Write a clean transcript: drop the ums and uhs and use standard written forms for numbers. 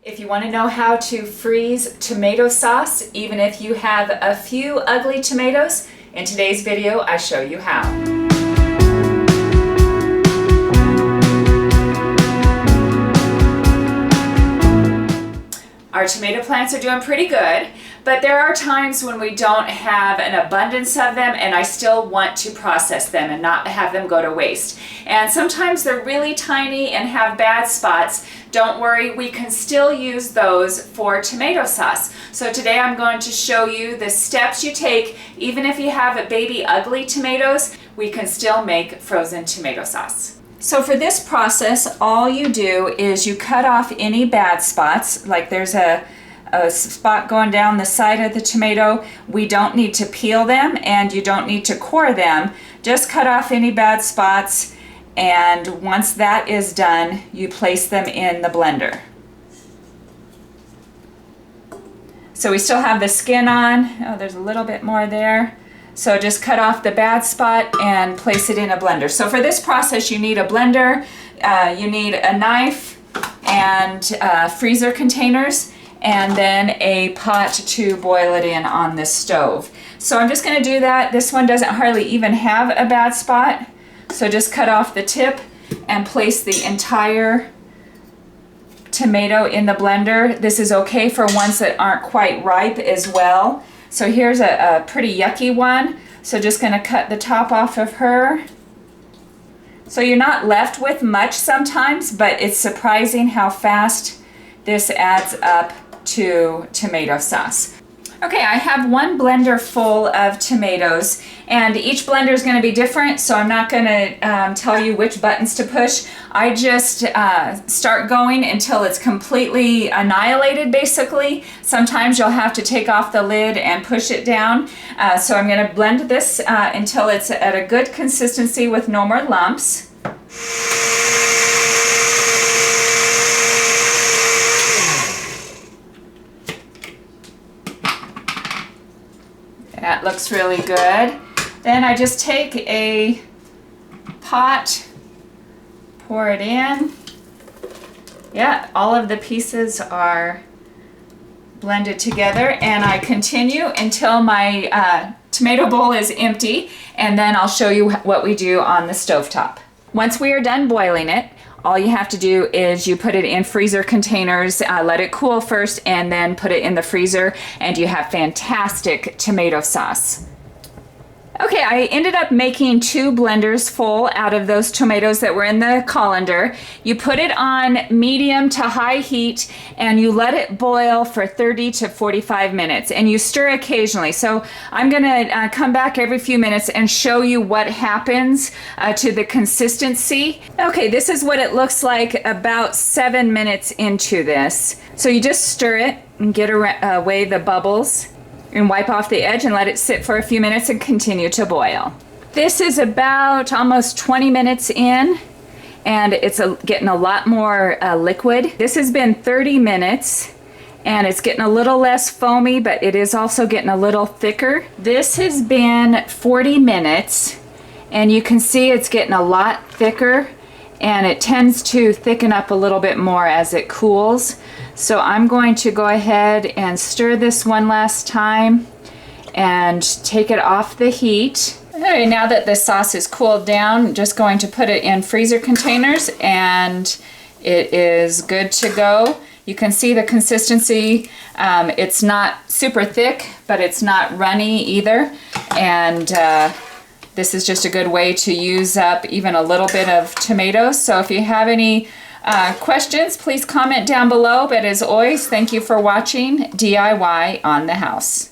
If you want to know how to freeze tomato sauce, even if you have a few ugly tomatoes, in today's video I show you how. Our tomato plants are doing pretty good, but there are times when we don't have an abundance of them and I still want to process them and not have them go to waste. And sometimes they're really tiny and have bad spots. Don't worry, we can still use those for tomato sauce. So today I'm going to show you the steps you take. Even if you have baby ugly tomatoes, we can still make frozen tomato sauce. So for this process, all you do is you cut off any bad spots, like there's a spot going down the side of the tomato. We don't need to peel them and you don't need to core them. Just cut off any bad spots, and once that is done, you place them in the blender. So we still have the skin on. Oh, there's a little bit more there. So just cut off the bad spot and place it in a blender. So for this process, you need a blender, you need a knife and freezer containers, and then a pot to boil it in on the stove. So I'm just going to do that. This one doesn't hardly even have a bad spot. So just cut off the tip and place the entire tomato in the blender. This is okay for ones that aren't quite ripe as well. So here's a pretty yucky one. So just going to cut the top off of her. So you're not left with much sometimes, but it's surprising how fast this adds up to tomato sauce. Okay, I have one blender full of tomatoes, and each blender is going to be different, so I'm not going to tell you which buttons to push. I just start going until it's completely annihilated, basically. Sometimes you'll have to take off the lid and push it down. So I'm going to blend this until it's at a good consistency with no more lumps. That looks really good. Then I just take a pot, pour it in. Yeah, all of the pieces are blended together, and I continue until my tomato bowl is empty, and then I'll show you what we do on the stovetop. Once we are done boiling it, all you have to do is you put it in freezer containers, let it cool first, and then put it in the freezer, and you have fantastic tomato sauce. Okay, I ended up making 2 blenders full out of those tomatoes that were in the colander. You put it on medium to high heat and you let it boil for 30 to 45 minutes, and you stir occasionally. So I'm gonna come back every few minutes and show you what happens to the consistency. Okay, this is what it looks like about 7 minutes into this. So you just stir it and get away the bubbles, and wipe off the edge and let it sit for a few minutes and continue to boil. This is about almost 20 minutes in, and it's getting a lot more liquid. This has been 30 minutes and it's getting a little less foamy, but it is also getting a little thicker. This has been 40 minutes and you can see it's getting a lot thicker, and it tends to thicken up a little bit more as it cools. So I'm going to go ahead and stir this one last time and take it off the heat. Okay, now that the sauce is cooled down, I'm just going to put it in freezer containers, and it is good to go. You can see the consistency. It's not super thick, but it's not runny either. And this is just a good way to use up even a little bit of tomatoes. So if you have any questions, please comment down below. But as always, thank you for watching DIY on the House.